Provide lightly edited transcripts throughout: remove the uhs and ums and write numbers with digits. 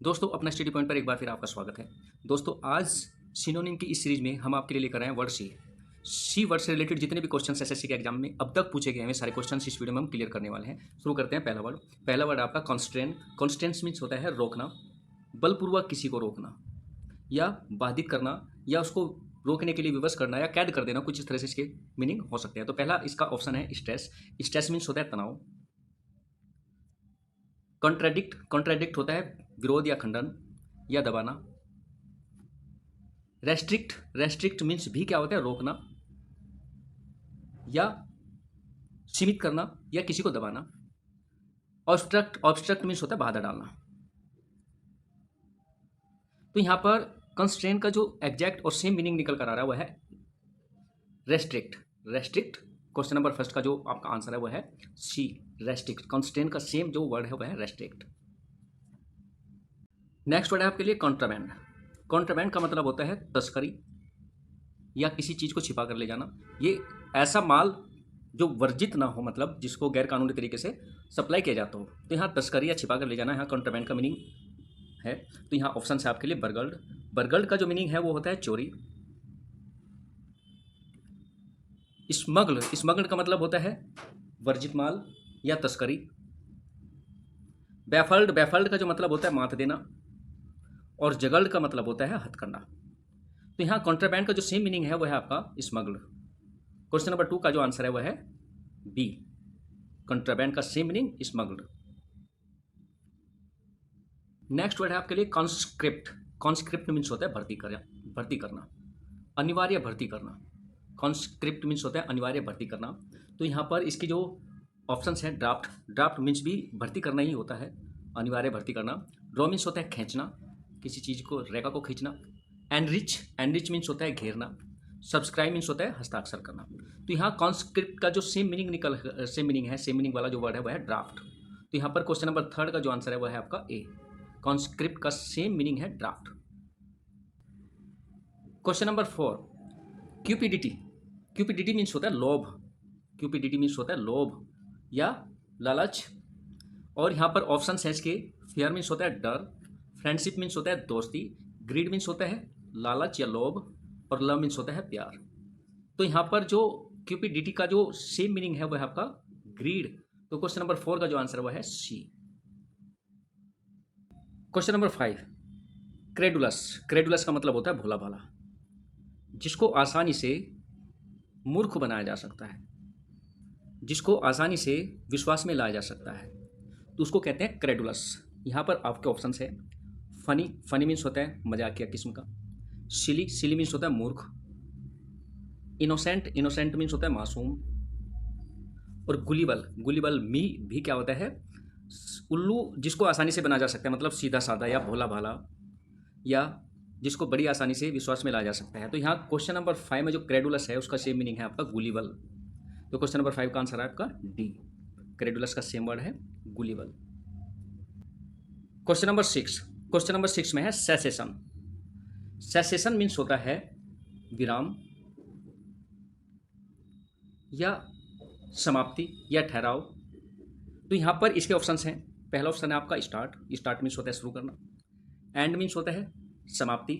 दोस्तों अपना study point पर एक बार फिर आपका स्वागत है। दोस्तों आज सिनोनिम की इस सीरीज में हम आपके लिए लेकर आए हैं वर्ड सी वर्ड से रिलेटेड जितने भी क्वेश्चन एसएससी के एग्जाम में अब तक पूछे गए हैं सारे क्वेश्चन इस वीडियो में हम क्लियर करने वाले हैं। शुरू करते हैं। पहला वर्ड आपका कॉन्स्ट्रेंट। कॉन्स्ट्रेंट्स मीन्स होता है रोकना, बलपूर्वक किसी को रोकना या बाधित करना या उसको रोकने के लिए विवश करना या कैद कर देना, कुछ इस तरह से इसके मीनिंग हो सकते हैं। तो पहला इसका ऑप्शन है स्ट्रेस। स्ट्रेस मीन्स होता है तनाव। कॉन्ट्राडिक्ट होता है विरोध या खंडन या दबाना। रेस्ट्रिक्ट मीन्स भी क्या होता है रोकना या सीमित करना या किसी को दबाना। ऑब्स्ट्रक्ट मीन्स होता है बाधा डालना। तो यहां पर कंस्ट्रेंट का जो एग्जैक्ट और सेम मीनिंग निकल कर आ रहा है वह है रेस्ट्रिक्ट। क्वेश्चन नंबर फर्स्ट का जो आपका आंसर है वह है सी, रेस्ट्रिक्ट। कंस्ट्रेंट का सेम जो वर्ड है वह है रेस्ट्रिक्ट। नेक्स्ट वर्ड है आपके लिए कॉन्ट्राबैंड। कॉन्ट्राबैंड का मतलब होता है तस्करी या किसी चीज़ को छिपा कर ले जाना। ये ऐसा माल जो वर्जित ना हो, मतलब जिसको गैर कानूनी तरीके से सप्लाई किया जाता हो। तो यहाँ तस्करी या छिपा कर ले जाना यहाँ कॉन्ट्राबैंड का मीनिंग है। तो यहाँ ऑप्शन है आपके लिए बर्गल्ड का जो मीनिंग है वो होता है चोरी। स्मगल्ड का मतलब होता है वर्जित माल या तस्करी। बैफल्ड का जो मतलब होता है मात देना। और जगल्ड का मतलब होता है हथकंडा। तो यहाँ कॉन्ट्राबैंड का जो सेम मीनिंग है वह है आपका स्मगल्ड। क्वेश्चन नंबर 2 का जो आंसर है वह है बी, कॉन्ट्राबैंड का same meaning smuggled. Next word है आपके लिए कॉन्स्क्रिप्ट। कॉन्स्क्रिप्ट मीन्स होता है भर्ती करना, अनिवार्य भर्ती करना। कॉन्स्क्रिप्ट मीन्स होता है अनिवार्य भर्ती करना। तो यहाँ पर इसकी जो ऑप्शंस है ड्राफ्ट मीन्स भी भर्ती करना ही होता है, अनिवार्य भर्ती करना। ड्रॉ मीन्स होता है खींचना, किसी चीज़ को रेखा को खींचना। एनरिच मीन्स होता है घेरना। सब्सक्राइब मीन्स होता है हस्ताक्षर करना। तो यहाँ कॉन्स्क्रिप्ट का जो सेम मीनिंग वाला जो वर्ड है वह है ड्राफ्ट। तो यहाँ पर क्वेश्चन नंबर 3 का जो आंसर है वह है आपका ए, कॉन्स्क्रिप्ट का सेम मीनिंग है draft. Question number 4 cupidity means होता है लोभ। क्यूपिडिटी मीन्स होता है लोभ या लालच। और यहाँ पर ऑप्शन है इसके, फियर मीन्स होता है डर, फ्रेंडशिप मीन्स होता है दोस्ती, ग्रीड मीन्स होता है लालच या लोभ, और लव मीन्स होता है प्यार। तो यहाँ पर जो क्यूपिडिटी का जो सेम मीनिंग है वह है आपका ग्रीड। तो क्वेश्चन नंबर 4 का जो आंसर वह है सी। क्वेश्चन नंबर 5 क्रेडुलस का मतलब होता है भोला भाला, जिसको आसानी से मूर्ख बनाया जा सकता है, जिसको आसानी से विश्वास में लाया जा सकता है, तो उसको कहते हैं क्रेडुलस। यहाँ पर आपके ऑप्शंस है फनी मीन्स होता है मजाकिया किस्म का। सिली मीन्स होता है मूर्ख। इनोसेंट मीन्स होता है मासूम। और गुलिबल भी क्या होता है उल्लू, जिसको आसानी से बना जा सकता है, मतलब सीधा साधा या भोला भाला, या जिसको बड़ी आसानी से विश्वास में लाया जा सकता है। तो यहाँ क्वेश्चन नंबर 5 में जो क्रेडुलस है उसका सेम मीनिंग है आपका गुलिबल। तो क्वेश्चन नंबर 5 का आंसर है आपका डी, क्रेडुलस का सेम वर्ड है गुलिबल। क्वेश्चन नंबर 6 में है सेसेशन मीन्स होता है विराम या समाप्ति या ठहराव। तो यहाँ पर इसके ऑप्शंस हैं। पहला ऑप्शन है आपका स्टार्ट मीन्स होता है शुरू करना। एंड मीन्स होता है समाप्ति।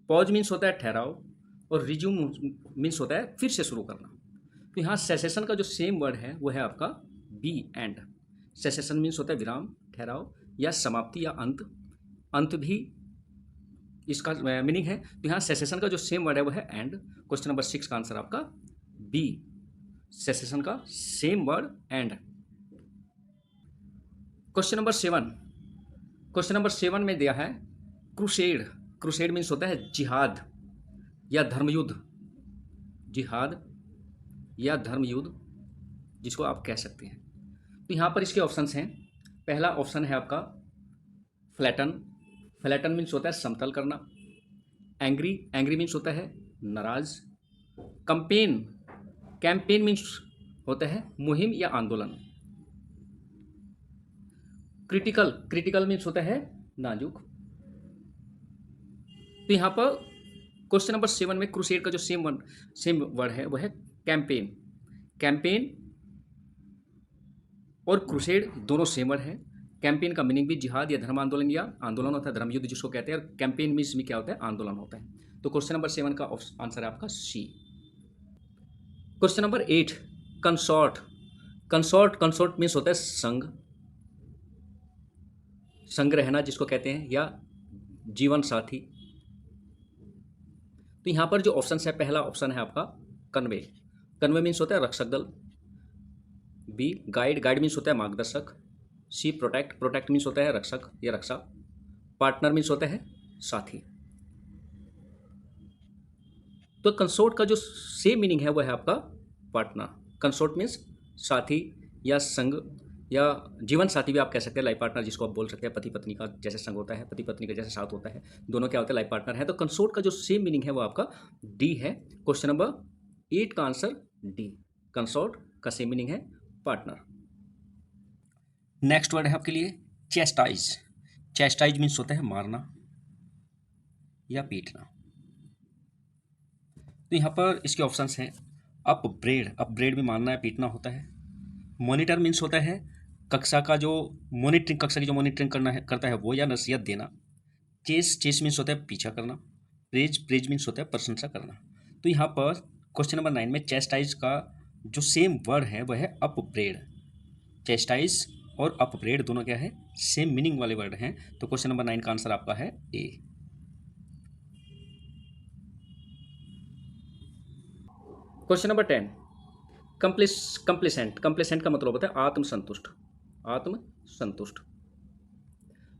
पॉज मीन्स होता है ठहराव। और रिज्यूम मीन्स होता है फिर से शुरू करना। तो यहाँ सेसेशन का जो सेम वर्ड है वो है आपका बी, एंड। सेसेशन मीन्स होता है विराम, ठहराव या समाप्ति या अंत भी इसका मीनिंग है। तो यहाँ सेसेशन का जो सेम वर्ड है वो है एंड। क्वेश्चन नंबर 6 का आंसर आपका बी, सेसेशन का same word and. Question number 7 में दिया है क्रूसेड मीन्स होता है जिहाद या धर्मयुद्ध, जिसको आप कह सकते हैं। तो यहाँ पर इसके ऑप्शंस हैं। पहला ऑप्शन है आपका फ्लैटन मीन्स होता है समतल करना। एंग्री मीन्स होता है नाराज। कैंपेन मीन्स होता है मुहिम या आंदोलन। क्रिटिकल मीन्स होता है नाजुक। तो यहाँ पर क्वेश्चन नंबर 7 में क्रूसेड का जो सेम वर्ड है वह है कैंपेन और क्रूसेड दोनों सेम वर्ड है। कैंपेन का मीनिंग भी जिहाद या धर्म आंदोलन या आंदोलन होता है, धर्म युद्ध जिसको कहते हैं, और कैंपेन मीन्स में क्या होता है, आंदोलन होता है। तो क्वेश्चन नंबर 7 का आंसर है आपका C. Question number 8, consort. Consort means होता है संग, संग रहना जिसको कहते हैं, या जीवन साथी। तो यहाँ पर जो ऑप्शन है, पहला ऑप्शन है आपका कन्वे। कन्वे मीन्स होता है रक्षक दल। बी गाइड, गाइड मीन्स होता है मार्गदर्शक। सी प्रोटेक्ट, प्रोटेक्ट मीन्स होता है रक्षक या रक्षा। पार्टनर मीन्स होता है साथी। तो कंसोर्ट का जो सेम मीनिंग है वह है आपका पार्टनर। कंसोर्ट मीन्स साथी या संग या जीवन साथी भी आप कह सकते हैं, लाइफ पार्टनर जिसको आप बोल सकते हैं। पति पत्नी का जैसे संग होता है, पति पत्नी का जैसे साथ होता है, दोनों क्या होते हैं, लाइफ पार्टनर है। तो कंसोर्ट का जो सेम मीनिंग है वो आपका डी है। क्वेश्चन नंबर 8 का आंसर डी। कंसोर्ट का सेम मीनिंग है पार्टनर। नेक्स्ट वर्ड है आपके लिए चेस्टाइज। चेस्टाइज मीन्स होता है मारना या पीटना। तो यहाँ पर इसके ऑप्शंस हैं अपब्रेड, अपब्रेड भी मारना या पीटना होता है। मॉनिटर मीन्स होता है कक्षा का जो मॉनिटरिंग, कक्षा की जो मॉनिटरिंग करता है वो, या नसीहत देना। चेस मीन्स होता है पीछा करना। प्रेज मीन्स होता है प्रशंसा करना। तो यहाँ पर क्वेश्चन नंबर 9 में चेस्टाइज का जो सेम वर्ड है वह है अपब्रेड। चेस्टाइज और अपब्रेड दोनों क्या है, सेम मीनिंग वाले वर्ड हैं। तो क्वेश्चन नंबर 9 का आंसर आपका है A. Question number 10, complacent. Complacent का मतलब होता है आत्मसंतुष्ट, आत्मसंतुष्ट।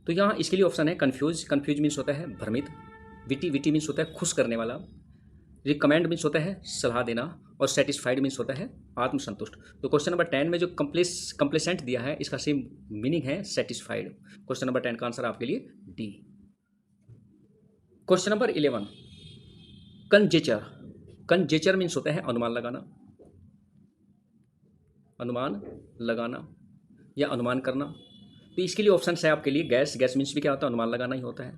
तो यहाँ इसके लिए ऑप्शन है कंफ्यूज। कंफ्यूज मीन्स होता है भ्रमित। विटी मीन्स होता है खुश करने वाला। रिकमेंड मीन्स होता है सलाह देना। और सेटिस्फाइड मीन्स होता है आत्मसंतुष्ट। तो क्वेश्चन नंबर 10 में जो कंप्लेसेंट दिया है इसका सेम मीनिंग है सेटिस्फाइड। क्वेश्चन नंबर 10 का आंसर आपके लिए डी। Question number 11, कंजेचर। कंजेचर मीन्स होता है अनुमान लगाना, अनुमान लगाना या अनुमान करना। तो इसके लिए ऑप्शन है आपके लिए गैस। गैस मीन्स भी क्या होता है, अनुमान लगाना ही होता है।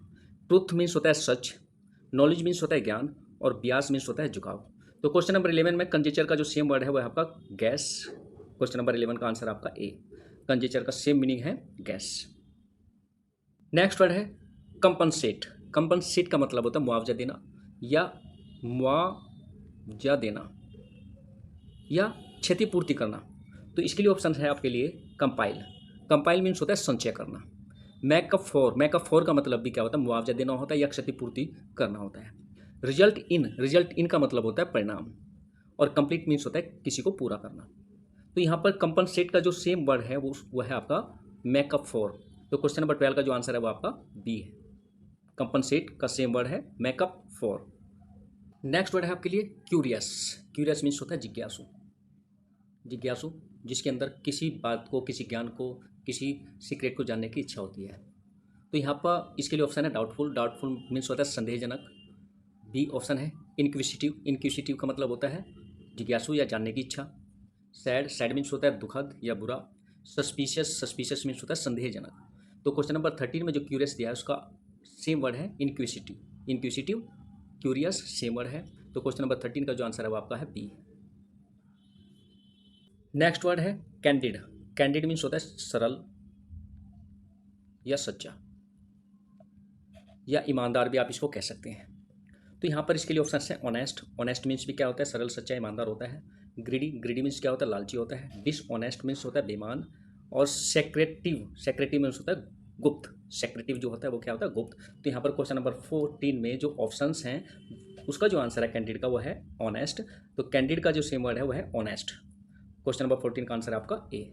ट्रुथ मीन्स होता है सच। नॉलेज मीन्स होता है ज्ञान। और ब्यास मीन्स होता है झुकाव। तो क्वेश्चन नंबर 11 में कंजेचर का जो सेम वर्ड है वह आपका गैस। क्वेश्चन नंबर 11 का आंसर आपका ए। कंजेचर का सेम मीनिंग है गैस। नेक्स्ट वर्ड है कंपनसेट। कंपनसेट का मतलब होता है मुआवजा देना या मुआवजा देना या क्षतिपूर्ति करना। तो इसके लिए ऑप्शन है आपके लिए कंपाइल। कंपाइल मीन्स होता है संचय करना। मेकअप फॉर का मतलब भी क्या होता है, मुआवजा देना होता है या क्षतिपूर्ति करना होता है। रिजल्ट इन का मतलब होता है परिणाम। और कंप्लीट मीन्स होता है किसी को पूरा करना। तो यहाँ पर कंपनसेट का जो सेम वर्ड है वो है आपका मेकअप फॉर। तो क्वेश्चन नंबर 12 का जो आंसर है वो आपका बी है। कंपनसेट का सेम वर्ड है मेकअप फॉर। नेक्स्ट वर्ड है आपके लिए क्यूरियस। क्यूरियस मीन्स होता है जिज्ञासु। जिज्ञासु जिसके अंदर किसी बात को, किसी ज्ञान को, किसी सीक्रेट को जानने की इच्छा होती है। तो यहाँ पर इसके लिए ऑप्शन है डाउटफुल। डाउटफुल मीन्स होता है संदेहजनक। बी ऑप्शन है इनक्विसिटिव। इनक्विसिटिव का मतलब होता है जिज्ञासु या जानने की इच्छा। सैड मीन्स होता है दुखद या बुरा। सस्पिशियस मीन्स होता है संदेहजनक। तो क्वेश्चन नंबर 13 में जो क्यूरियस दिया है उसका सेम वर्ड है इनक्विसिटिव। क्यूरियस सेम वर्ड है। तो क्वेश्चन नंबर 13 का जो आंसर है वो आपका है बी। नेक्स्ट वर्ड है कैंडिड। कैंडिड मीन्स होता है सरल या सच्चा या ईमानदार भी आप इसको कह सकते हैं। तो यहाँ पर इसके लिए ऑप्शन है ऑनेस्ट। ऑनेस्ट मीन्स भी क्या होता है, सरल सच्चा ईमानदार होता है। ग्रीडी मीन्स क्या होता है, लालची होता है। डिसऑनेस्ट मीन्स होता है बेईमान। और सेक्रेटिव मीन्स होता है गुप्त। सेक्रेटिव जो होता है वो क्या होता है, गुप्त। तो यहाँ पर क्वेश्चन नंबर 14 में जो ऑप्शंस हैं उसका जो आंसर है कैंडिड का वो है ऑनेस्ट। तो कैंडिड का जो सेम वर्ड है वो है ऑनेस्ट। क्वेश्चन नंबर 14 का आंसर है आपका ए।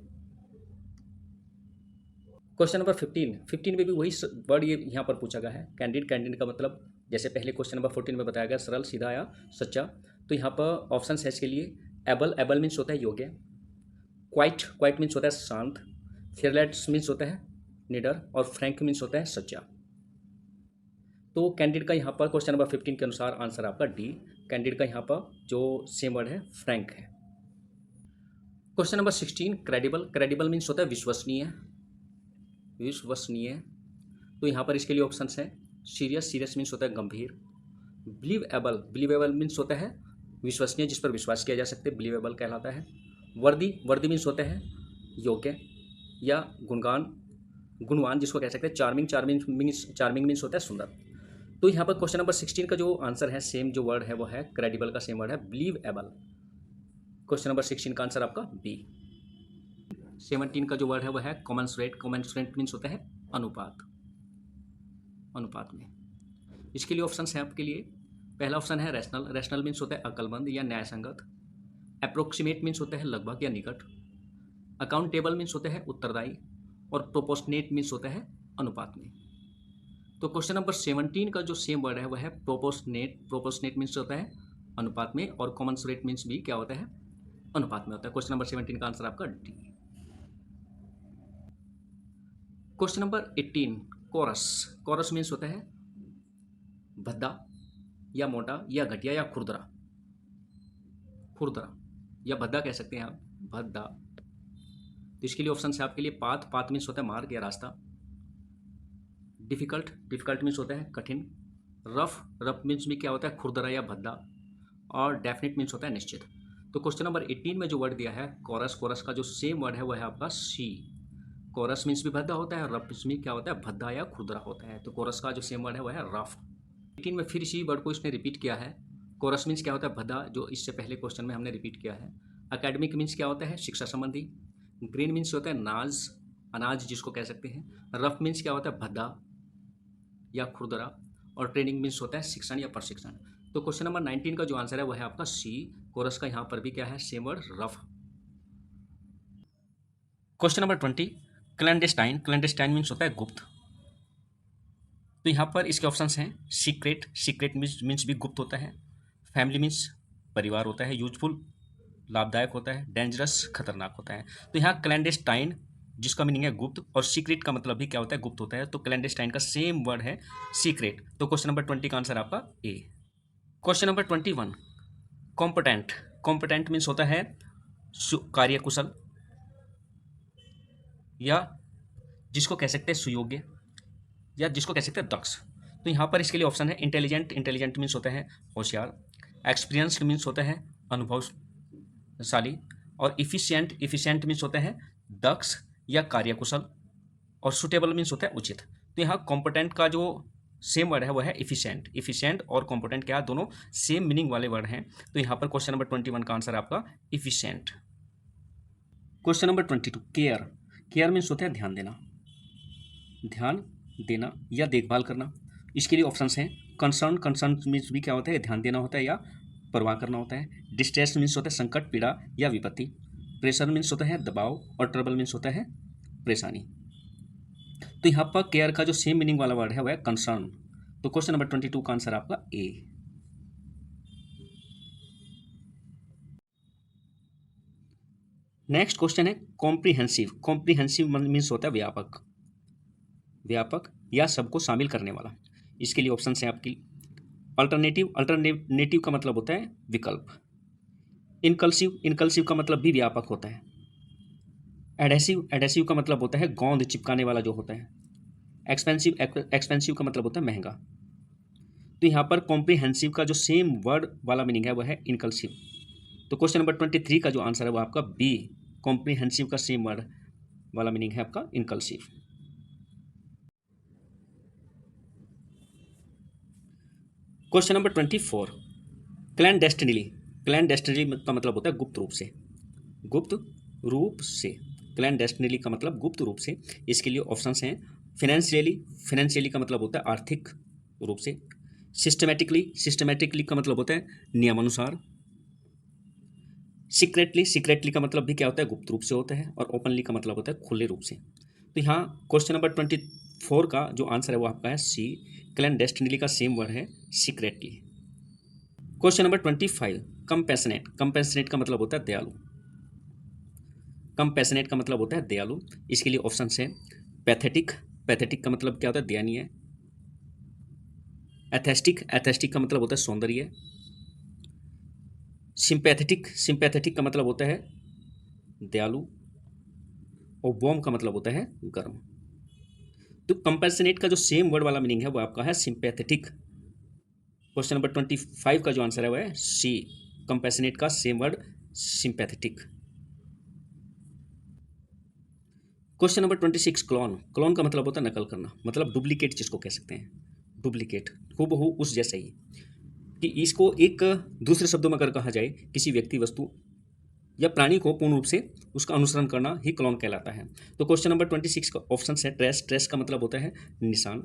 क्वेश्चन नंबर 15 में भी वही वर्ड ये यहाँ पर पूछा गया है कैंडिड का मतलब जैसे पहले क्वेश्चन नंबर 14 में बताया गया सरल, सीधा या सच्चा। तो यहाँ पर ऑप्शन है इसके लिए एबल मीन्स होता है योग्य। क्वाइट मीन्स होता है शांत। फियरलेस मीन्स होता है निडर। और फ्रैंक मीन्स होता है सच्चा। तो कैंडिड का यहाँ पर क्वेश्चन नंबर 15 के अनुसार आंसर आपका डी। कैंडिड का यहाँ पर जो सेम वर्ड है फ्रैंक है। क्वेश्चन नंबर 16 क्रेडिबल मीन्स होता है विश्वसनीय। तो यहाँ पर इसके लिए ऑप्शंस हैं सीरियस मीन्स होता है गंभीर। बिलीवेबल मीन्स होता है विश्वसनीय, जिस पर विश्वास किया जा सकता है, बिलीवेबल कहलाता है। वर्दी मीन्स होता है योग्य या गुणगान गुणवान जिसको कह सकते हैं, चार्मिंग मीन्स होता है सुंदर। तो यहाँ पर क्वेश्चन नंबर 16 का जो आंसर है, सेम जो वर्ड है वो है क्रेडिबल का सेम वर्ड है बिलीवेबल। क्वेश्चन नंबर 16 का आंसर आपका बी। 17 का जो वर्ड है वो है कॉमेंसुरेट। कॉमेंसुरेट मीन्स होता है अनुपात, अनुपात में। इसके लिए ऑप्शन है आपके लिए, पहला ऑप्शन है रैशनल। रैशनल मीन्स होता है अकलमंद या न्यायसंगत। अप्रोक्सीमेट मीन्स होता है लगभग या निकट। अकाउंटेबल मीन्स होता है उत्तरदायी। और प्रोपोर्शनेट मीन्स होता है अनुपात में। तो क्वेश्चन नंबर 17 का जो सेम वर्ड है वह है प्रोपोर्शनेट। प्रोपोर्शनेट मीन्स होता है अनुपात में, और कॉमेंसुरेट मीन्स भी क्या होता है, अनुपात में होता है। क्वेश्चन नंबर 17 का आंसर आपका D. Question number 18 chorus. Chorus means होता है भद्दा या मोटा या घटिया या खुरदरा। खुरदरा या भद्दा कह सकते हैं आप, भद्दा। तो इसके लिए ऑप्शन है आपके लिए पाथ। पाथ मीन्स होता है मार्ग या रास्ता। डिफिकल्ट। डिफिकल्ट मीन्स होता है कठिन। रफ। रफ मीन्स भी क्या होता है, खुरदरा या भद्दा। और डेफिनेट मीन्स होता है निश्चित। तो क्वेश्चन नंबर 18 में जो वर्ड दिया है कोरस, कोरस का जो सेम वर्ड है वह है आपका सी। कोरस मीन्स भी भद्दा होता है, रफ मीन्स भी क्या होता है, भद्दा या खुरदरा होता है। तो कोरस का जो सेम वर्ड है वह है रफ। 18 में फिर इसी वर्ड को इसने रिपीट किया है। कोरस मीन्स क्या होता है, भद्दा, जो इससे पहले क्वेश्चन में हमने रिपीट किया है। अकेडमिक मीन्स क्या होता है, शिक्षा संबंधी। ग्रीन मीन्स होता है नाज, अनाज जिसको कह सकते हैं। रफ मीन्स क्या होता है, भद्दा या खुरदरा। और ट्रेनिंग मीन्स होता है शिक्षण या प्रशिक्षण। तो क्वेश्चन नंबर 19 का जो आंसर है वह है आपका सी। कोरस का यहाँ पर भी क्या है, same word rough. Question number 20 clandestine. Clandestine means होता है गुप्त। तो यहाँ पर इसके ऑप्शंस हैं सीक्रेट। सीक्रेट मीन्स भी गुप्त होता है। फैमिली मीन्स परिवार होता है। यूजफुल लाभदायक होता है। डेंजरस खतरनाक होता है। तो यहाँ क्लैंडेस्टाइन जिसका मीनिंग है गुप्त, और सीक्रेट का मतलब भी क्या होता है, गुप्त होता है। तो क्लैंडेस्टाइन का सेम वर्ड है सीक्रेट। तो क्वेश्चन नंबर 20 का आंसर आपका A. Question number 21 competent. Competent means होता है कार्यकुशल, या जिसको कह सकते हैं सुयोग्य, या जिसको कह सकते हैं दक्ष। तो यहाँ पर इसके लिए ऑप्शन है इंटेलिजेंट। इंटेलिजेंट मीन्स होता है होशियार। एक्सपीरियंस्ड मीन्स होता है अनुभवशाली। और इफिशिएंट। इफिशिएंट मीन्स होता है दक्ष या कार्यकुशल। और सुटेबल मीन्स होता है उचित। तो यहाँ कॉम्पिटेंट का जो सेम वर्ड है वह है इफिशिएंट। इफिशिएंट और कॉम्पिटेंट क्या, दोनों सेम मीनिंग वाले वर्ड हैं। तो यहाँ पर क्वेश्चन नंबर 21 का आंसर आपका efficient. Question number 22 care. Care means होता है ध्यान देना, ध्यान देना या देखभाल करना। इसके लिए ऑप्शंस हैं कंसर्न। कंसर्न मीन्स भी क्या होता है, ध्यान देना होता है या परवाह करना होता है। डिस्ट्रेस मीन्स होता है संकट, पीड़ा या विपत्ति। प्रेशर मीन्स होता है दबाव। और ट्रबल मीन्स होता है परेशानी। तो यहाँ पर केयर का जो सेम मीनिंग वाला वर्ड है वह है कंसर्न। तो क्वेश्चन नंबर 22 का आंसर आपका ए। नेक्स्ट क्वेश्चन है कॉम्प्रिहेंसिव। कॉम्प्रिहेंसिव मीन्स होता है व्यापक, व्यापक या सबको शामिल करने वाला। इसके लिए ऑप्शन है आपकी अल्टरनेटिव। अल्टरनेटिव का मतलब होता है विकल्प। इनकल्सिव। इनकल्सिव का मतलब भी व्यापक होता है। एडेसिव। एडेसिव का मतलब होता है गोंद चिपकाने वाला जो होता है। एक्सपेंसिव। एक्सपेंसिव का मतलब होता है महंगा। तो यहाँ पर कॉम्प्रिहेंसिव का जो सेम वर्ड वाला मीनिंग है वह है इनकल्सिव। तो क्वेश्चन नंबर 23 का जो आंसर है वो आपका बी। कॉम्प्रिहेंसिव का सेम वर्ड वाला मीनिंग है आपका इनकल्सिव। Question number 24 क्लैंडेस्टिनली। क्लैंडेस्टिनली का मतलब होता है गुप्त रूप से, गुप्त रूप से। क्लैंडेस्टिनली का मतलब गुप्त रूप से। इसके लिए ऑप्शंस हैं फिनेंशियली। फिनेंशियली का मतलब होता है आर्थिक रूप से। सिस्टमेटिकली। सिस्टमेटिकली का मतलब होता है नियमानुसार। सीक्रेटली। सीक्रेटली का मतलब भी क्या होता है, गुप्त रूप से होता है। और ओपनली का मतलब होता है खुले रूप से। तो यहाँ क्वेश्चन नंबर 24 का जो आंसर है वो आपका है सी। क्लैंडेस्टिनली का सेम वर्ड है secretly. Question number 25 compassionate. Compassionate का मतलब होता है दयालु। कंपैशनेट का मतलब होता है दयालु। इसके लिए ऑप्शन है पैथेटिक। पैथेटिक का मतलब क्या होता है, दयनीय। एथेस्टिक। एथेस्टिक का मतलब होता है सौंदर्य। सिंपैथेटिक। सिंपैथेटिक का मतलब होता है दयालु। और वॉर्म का मतलब होता है गर्म। तो कंपैशनेट का जो सेम वर्ड वाला मीनिंग है वो आपका है सिंपैथेटिक। क्वेश्चन नंबर 25 का जो आंसर है वो है सी। कंपैशनेट का same word sympathetic. Question number 26 clone. Clone का मतलब होता है नकल करना, मतलब डुप्लीकेट जिसको कह सकते हैं, डुप्लीकेट हूबहू उस जैसा ही। कि इसको एक दूसरे शब्दों में अगर कहा जाए, किसी व्यक्ति, वस्तु या प्राणी को पूर्ण रूप से उसका अनुसरण करना ही क्लोन कहलाता है। तो क्वेश्चन नंबर 26 का ऑप्शन है ट्रेस। ट्रेस का मतलब होता है निशान।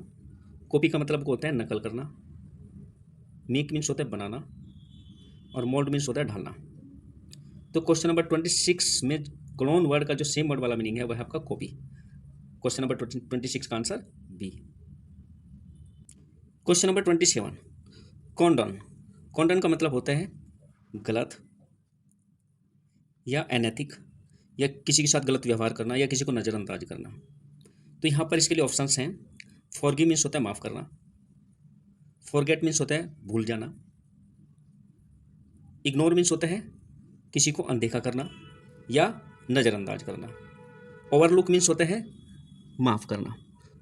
कॉपी का मतलब होता है नकल करना। मेक मीन्स होता है बनाना। और मोल्ड मीन्स होता है ढालना। तो क्वेश्चन नंबर 26 में क्लोन वर्ड का जो सेम वर्ड वाला मीनिंग है वह है आपका कॉपी। क्वेश्चन नंबर 26 का answer B. Question number 27 condone. Condone का मतलब होता है गलत या अनैतिक, या किसी के साथ गलत व्यवहार करना, या किसी को नज़रअंदाज करना। तो यहाँ पर इसके लिए ऑप्शंस हैं। फॉरगिव मीन्स होता है माफ़ करना। फॉरगेट मीन्स होता है भूल जाना। इग्नोर मीन्स होता है किसी को अनदेखा करना या नज़रअंदाज करना। ओवरलुक मीन्स होता है माफ़ करना।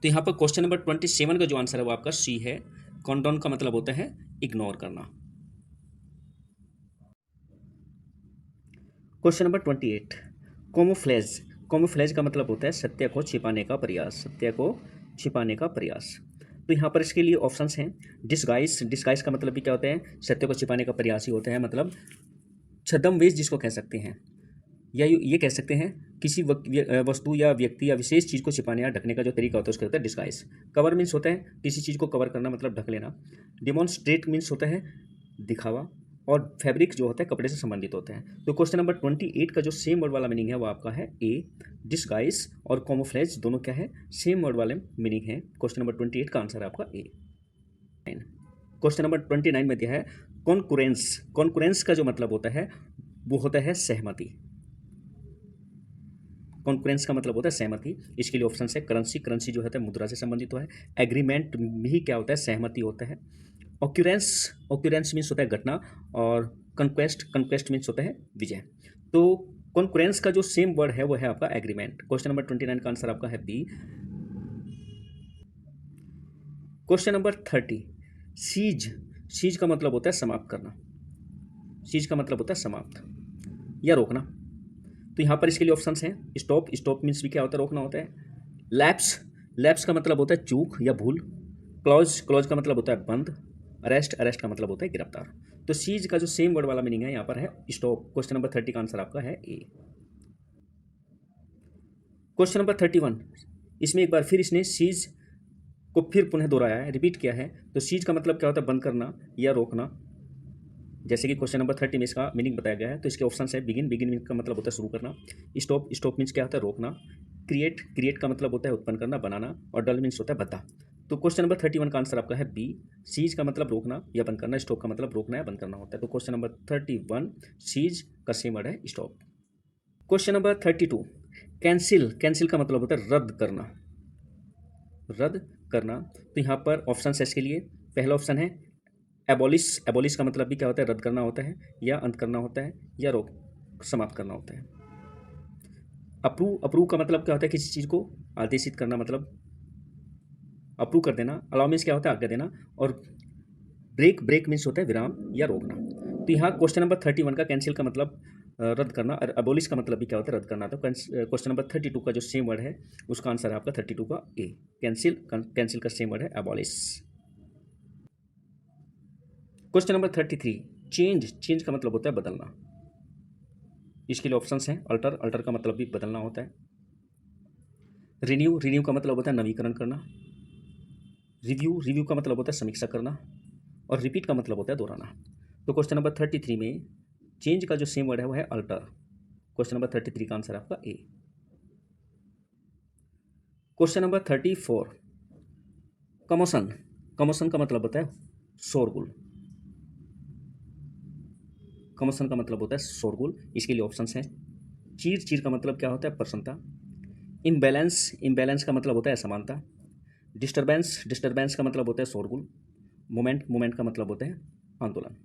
तो यहाँ पर क्वेश्चन नंबर 27 का जो आंसर है वो आपका सी है। कॉन्डोन का मतलब होता है इग्नोर करना। Question number 28 camouflage. कोमोफ्लेज का मतलब होता है सत्य को छिपाने का प्रयास। सत्य को छिपाने का प्रयास। तो यहाँ पर इसके लिए ऑप्शंस हैं। डिस्गाइस। डिस्गाइस का मतलब भी क्या होता है, सत्य को छिपाने का प्रयास ही होता है, मतलब छद्मवेश जिसको कह सकते हैं, या ये कह सकते हैं किसी वस्तु या व्यक्ति या विशेष चीज़ को छिपाने या ढकने का जो तरीका होता है उसका होता है डिस्गाइस। कवर मीन्स होता है किसी चीज़ को कवर करना, मतलब ढक लेना। डिमॉन्स्ट्रेट मीन्स होता है दिखावा। और फैब्रिक जो होता है कपड़े से संबंधित होता है। तो क्वेश्चन नंबर 28 का जो सेम वर्ड वाला मीनिंग है वो आपका है ए। डिस्गाइस और कॉमोफ्लेज दोनों क्या है, सेम वर्ड वाले मीनिंग है। क्वेश्चन नंबर 28 का आंसर है आपका ए। क्वेश्चन नंबर 29 में दिया है कॉन्कुरेंस। कॉन्कुरेंस का जो मतलब होता है वो होता है सहमति। कॉन्कुरेंस का मतलब होता है सहमति। इसके लिए ऑप्शन है करेंसी। करेंसी जो होता है मुद्रा से संबंधित है। एग्रीमेंट भी क्या होता है, सहमति होता है। ऑक्यूरेंस। ऑक्यूरेंस मीन्स होता है घटना। और कंक्वेस्ट। कंक्वेस्ट मीन्स होता है विजय। तो कॉन्कुरेंस का जो सेम वर्ड है वो है आपका एग्रीमेंट। क्वेश्चन नंबर 29 का आंसर आपका है B. Question number 30 cease. Cease का मतलब होता है समाप्त करना। सीज का मतलब होता है समाप्त या रोकना। तो यहाँ पर इसके लिए ऑप्शंस हैं स्टॉप। स्टॉप मीन्स भी क्या होता है, रोकना होता है। लैप्स। लैप्स का मतलब होता है चूक या भूल। क्लॉज। क्लॉज का मतलब होता है बंद। अरेस्ट। अरेस्ट का मतलब होता है गिरफ्तार। तो सीज का जो सेम वर्ड वाला मीनिंग है यहाँ पर है स्टॉप। क्वेश्चन नंबर 30 का आंसर आपका है ए। क्वेश्चन नंबर 31 इसमें एक बार फिर इसने सीज को फिर पुनः दोहराया है, रिपीट किया है। तो सीज का मतलब क्या होता है, बंद करना या रोकना। जैसे कि क्वेश्चन नंबर 30 में इसका मीनिंग बताया गया है। तो इसके ऑप्शन है बिगिन। बिगिन का मतलब होता है शुरू करना। स्टॉप। स्टॉप मीन्स क्या होता है, रोकना। क्रिएट। क्रिएट का मतलब होता है उत्पन्न करना, बनाना। और डल मीन्स होता है भद्दा। तो क्वेश्चन नंबर 31 का आंसर आपका है बी। सीज का मतलब रोकना या बंद करना। स्टॉप का मतलब रोकना या बंद करना होता है। तो क्वेश्चन नंबर 31 सीज का सेम वर्ड है stop. Question number 32 cancel. Cancel का मतलब होता है रद्द करना। रद्द करना। तो यहाँ पर ऑप्शन है इसके लिए। पहला ऑप्शन है एबॉलिश। एबॉलिश का मतलब भी क्या होता है, रद्द करना होता है या अंत करना होता है या रोक समाप्त करना होता है। अप्रूव। अप्रूव का मतलब क्या होता है, किसी चीज़ को आदेशित करना, मतलब अप्रूव कर देना। अलाउ मीन्स क्या होता है, आज्ञा देना। और ब्रेक। ब्रेक मीन्स होता है विराम या रोकना। तो यहाँ क्वेश्चन नंबर 31 का कैंसिल का मतलब रद्द करना, और अबोलिश का मतलब भी क्या होता है, रद्द करना। तो क्वेश्चन नंबर 32 का जो सेम वर्ड है उसका आंसर है आपका 32 का ए। कैंसिल। कैंसिल का सेम वर्ड है abolish. Question number 33 change. Change का मतलब होता है बदलना। इसके लिए ऑप्शंस हैं अल्टर। अल्टर का मतलब भी बदलना होता है। रिन्यू। रिन्यू का मतलब होता है नवीकरण करना। रिव्यू। रिव्यू का मतलब होता है समीक्षा करना। और रिपीट का मतलब होता है दोहराना। तो क्वेश्चन नंबर 33 में चेंज का जो सेम वर्ड है वो है अल्टर। क्वेश्चन नंबर 33 का आंसर आपका A. Question number 34 commotion. Commotion का मतलब होता है शोरगुल। कमोशन का मतलब होता है शोरगुल। इसके लिए ऑप्शंस हैं चीर। चीर का मतलब क्या होता है, प्रसन्नता। इम्बैलेंस। इम्बैलेंस का मतलब होता है असमानता। डिस्टर्बेंस। डिस्टर्बेंस का मतलब होता है शोरगुल। मोमेंट। मोमेंट का मतलब होता है आंदोलन।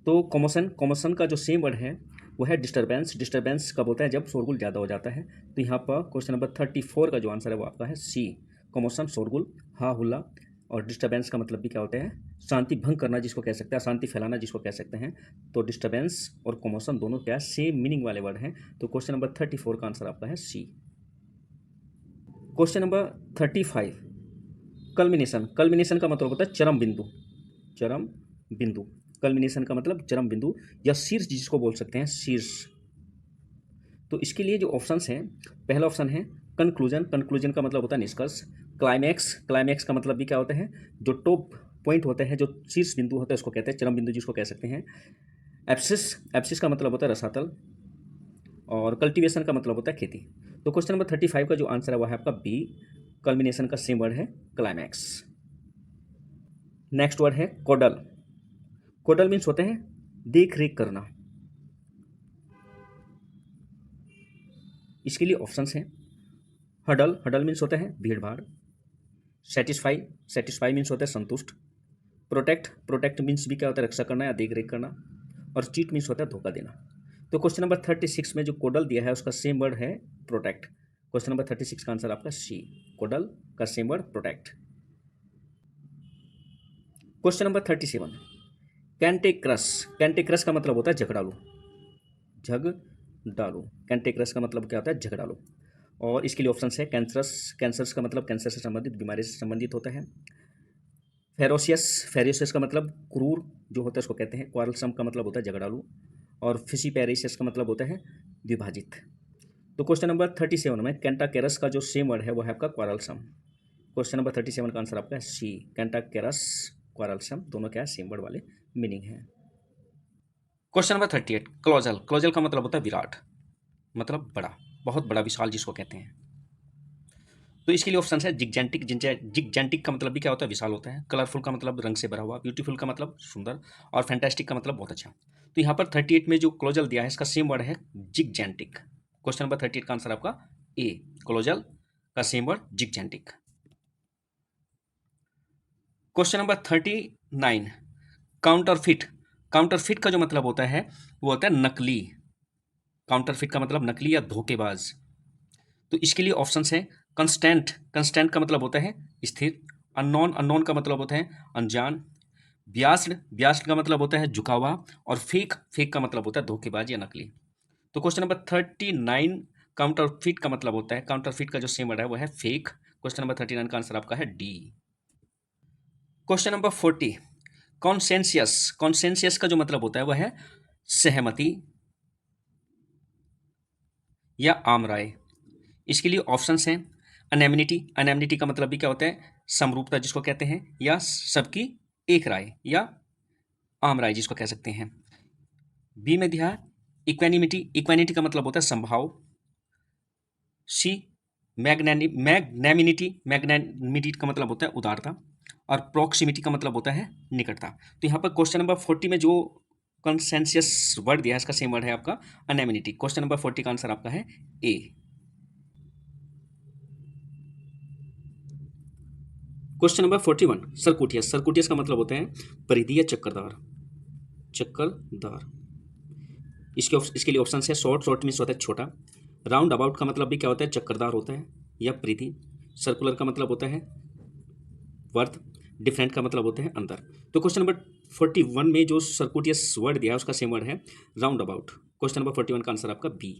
तो कमोशन। कमोशन का जो सेम वर्ड है वो है डिस्टर्बेंस। डिस्टर्बेंस कब होता है, जब शोरगुल ज़्यादा हो जाता है। तो यहाँ पर क्वेश्चन नंबर 34 का जो आंसर है वो आपका है सी। कमोशन शोरगुल, हा हुल्ला। और डिस्टर्बेंस का मतलब भी क्या होता है, शांति भंग करना जिसको कह सकते हैं, शांति फैलाना जिसको कह सकते हैं। तो डिस्टर्बेंस और कमोशन दोनों क्या सेम मीनिंग वाले वर्ड हैं। तो क्वेश्चन नंबर 34 का आंसर आपका है C. Question number 35, culmination. Culmination का मतलब होता है चरम बिंदु। चरम बिंदु, कल्मिनेशन का मतलब चरम बिंदु या शीर्ष जिसको बोल सकते हैं शीर्ष। तो इसके लिए जो ऑप्शंस हैं, पहला ऑप्शन है कंक्लूजन। कंक्लूजन का मतलब होता है निष्कर्ष। क्लाइमैक्स, क्लाइमैक्स का मतलब भी क्या होता है, जो टॉप पॉइंट होते हैं, जो शीर्ष बिंदु होता है उसको कहते हैं चरम बिंदु जिसको कह सकते हैं। एप्सिस, एप्सिस का मतलब होता है रसातल। और कल्टीवेशन का मतलब होता है खेती। तो क्वेश्चन नंबर 35 का जो आंसर है वो है आपका बी, कल्मिनेशन का सेम वर्ड है क्लाइमैक्स। नेक्स्ट वर्ड है कोडल। कोडल मीन्स होते हैं देख रेख करना। इसके लिए ऑप्शंस हैं हडल, हडल मीन्स होता है भीड़ भाड़। सेटिस्फाई, सेटिस्फाई मीन्स होता है संतुष्ट। प्रोटेक्ट, प्रोटेक्ट मीन्स भी क्या होता है रक्षा करना या देख रेख करना। और चीट मीन्स होता है धोखा देना। तो क्वेश्चन नंबर 36 में जो कोडल दिया है उसका सेम वर्ड है प्रोटेक्ट। क्वेश्चन नंबर 36 का आंसर आपका सी, कोडल का same word protect. Question number 37, कैंटेक्रस। कैंटेक्रस का मतलब होता है झगड़ालू। झगड़ालू, कैंटेक्रस का मतलब क्या होता है झगड़ालू। और इसके लिए ऑप्शन है कैंसरस। कैंसरस का मतलब कैंसर से संबंधित, बीमारी से संबंधित होता है। फेरोसियस, फेरोसियस का मतलब क्रूर जो होता है उसको कहते हैं। क्वारलसम का मतलब होता है झगड़ालू। और फिशिपेरिसियस का मतलब होता है द्विभाजित। तो क्वेश्चन नंबर 37 में कैंटाकेरस का जो सेम वर्ड है वो है आपका क्वारलसम। क्वेश्चन नंबर 37 का आंसर आपका है सी, कैंटाकेरस क्वारलसम, दोनों क्या है सेम वर्ड वाले मीनिंग है। Question number 38, colossal. क्लोजल का मतलब होता है विराट, मतलब बड़ा, बहुत बड़ा, विशाल जिसको कहते हैं। तो इसके लिए ऑप्शन है जिगजेंटिक। जिगजेंटिक का मतलब भी क्या होता है विशाल होता है। कलरफुल का मतलब रंग से भरा हुआ। ब्यूटीफुल का मतलब सुंदर। और फैंटास्टिक का मतलब बहुत अच्छा। तो यहाँ पर 38 में जो क्लोजल दिया है इसका सेम वर्ड है जिगजेंटिक। क्वेश्चन नंबर 38 का आंसर आपका ए, क्लोजल का same word gigantic. Question number 39, counterfeit. Counterfeit का जो मतलब होता है वो होता है नकली। काउंटरफिट का मतलब नकली या धोखेबाज। तो इसके लिए ऑप्शंस हैं कंस्टेंट। कंस्टेंट का मतलब होता है स्थिर। अननोन, अननोन का मतलब होता है अनजान। ब्यास्ड, ब्यास्ड का मतलब होता है झुका हुआ। और फेक, फेक का मतलब होता है धोखेबाज या नकली। तो क्वेश्चन नंबर 39, काउंटरफिट का मतलब होता है, काउंटरफिट का जो सेम वर्ड है वो है फेक। क्वेश्चन नंबर 39 का आंसर आपका है डी। Question number 40, कॉन्सेंसियस। कॉन्सेंसियस का जो मतलब होता है वह है सहमति या आम राय। इसके लिए ऑप्शंस हैं अनैमिनिटी। अनैमिनिटी का मतलब भी क्या होता है समरूपता जिसको कहते हैं, या सबकी एक राय, या आम राय जिसको कह सकते हैं। बी में दिया इक्वेनिमिटी। इक्वेनिटी का मतलब होता है संभाव। सी मैग्नैमिनिटी। मैग्नैमिनिटी का मतलब होता है उदारता। और प्रॉक्सिमिटी का मतलब होता है निकटता। तो यहाँ पर क्वेश्चन नंबर 40 में जो कंसेंसियस वर्ड दिया है इसका सेम वर्ड है आपका अनैमिनिटी। क्वेश्चन नंबर 40 का आंसर आपका है ए। Question number 41, सर्कुटियस। सर्कुटियस का मतलब होता है परिधि या चक्करदार। चक्करदार। इसके लिए ऑप्शन है शॉर्ट। शॉर्ट मीन्स होता है छोटा। राउंड अबाउट का मतलब भी क्या होता है चक्करदार होता है या परिधि। सर्कुलर का मतलब होता है वर्त। डिफरेंट का मतलब होता है अंतर। तो क्वेश्चन नंबर 41 में जो सर्कुटियस वर्ड दिया है उसका सेम वर्ड है राउंड अबाउट। क्वेश्चन नंबर 41 का आंसर आपका B.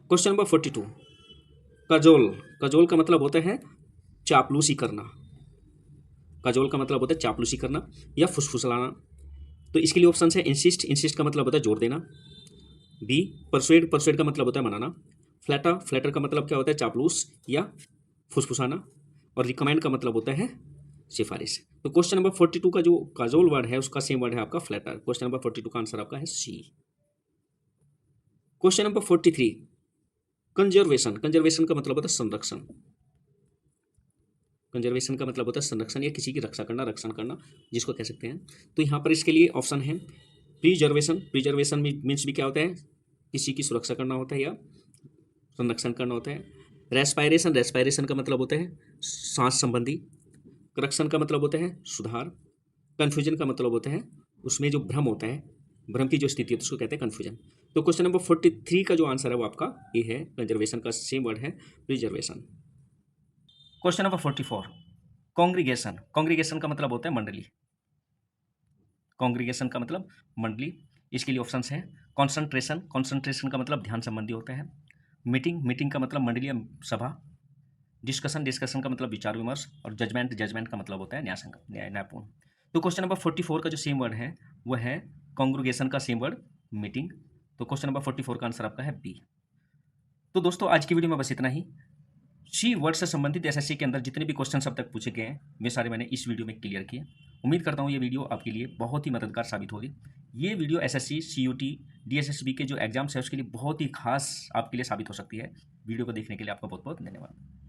Question number 42, cajole. Cajole का मतलब होता है चापलूसी करना। कजोल का मतलब होता है चापलूसी करना या फुसफुसलाना। तो इसके लिए ऑप्शन है इंसिस्ट। इंसिस्ट का मतलब होता है जोर देना। B persuade. परसुएड का मतलब होता है मनाना। फ्लैटर। फ्लैटर का मतलब क्या होता है चापलूस या फुसफुसाना। और रिकमेंड का मतलब होता है सिफारिश। तो क्वेश्चन नंबर 42 का जो काजोल वर्ड है उसका सेम वर्ड है आपका फ्लैटर। क्वेश्चन नंबर 42 का आंसर आपका है C. Question number 43, conservation. Conservation का मतलब होता है संरक्षण। कंजर्वेशन का मतलब होता है संरक्षण या किसी की रक्षा करना, रक्षण करना जिसको कह सकते हैं। तो यहाँ पर इसके लिए ऑप्शन है प्रिजर्वेशन। प्रिजर्वेशन मीन्स भी क्या होता है किसी की सुरक्षा करना होता है या संरक्षण करना होता है। रेस्पायरेशन। रेस्पायरेशन का मतलब होता है सांस संबंधी। करेक्शन का मतलब होता है सुधार। कन्फ्यूजन का मतलब होता है उसमें जो भ्रम होता है, भ्रम की जो स्थिति है उसको कहते हैं कन्फ्यूजन। तो क्वेश्चन नंबर 43 का जो आंसर है वो आपका ए है, कंजर्वेशन का सेम वर्ड है preservation. Question number 44, congregation. Congregation का मतलब होता है मंडली। कांग्रीगेशन का मतलब मंडली। इसके लिए ऑप्शंस हैं कॉन्सेंट्रेशन, कॉन्सेंट्रेशन का मतलब ध्यान संबंधी होता है। मीटिंग, मीटिंग का मतलब मंडलीय सभा। डिस्कशन, डिस्कशन का मतलब विचार विमर्श। और जजमेंट, जजमेंट का मतलब होता है न्यायपूर्ण। तो क्वेश्चन नंबर 44 का जो सेम वर्ड है वह है कॉन्ग्रीगेशन का सेम वर्ड मीटिंग। तो क्वेश्चन नंबर 44 का आंसर आपका है बी। तो दोस्तों आज की वीडियो में बस इतना ही। सी वर्ड से संबंधित एसएससी के अंदर जितने भी क्वेश्चन अब तक पूछे गए हैं वे सारे मैंने इस वीडियो में क्लियर किए। उम्मीद करता हूँ ये वीडियो आपके लिए बहुत ही मददगार साबित होगी। ये वीडियो एसएससी, सीयूटी, डीएसएसबी के जो एग्जाम्स है उसके लिए बहुत ही खास आपके लिए साबित हो सकती है। वीडियो को देखने के लिए आपका बहुत बहुत धन्यवाद।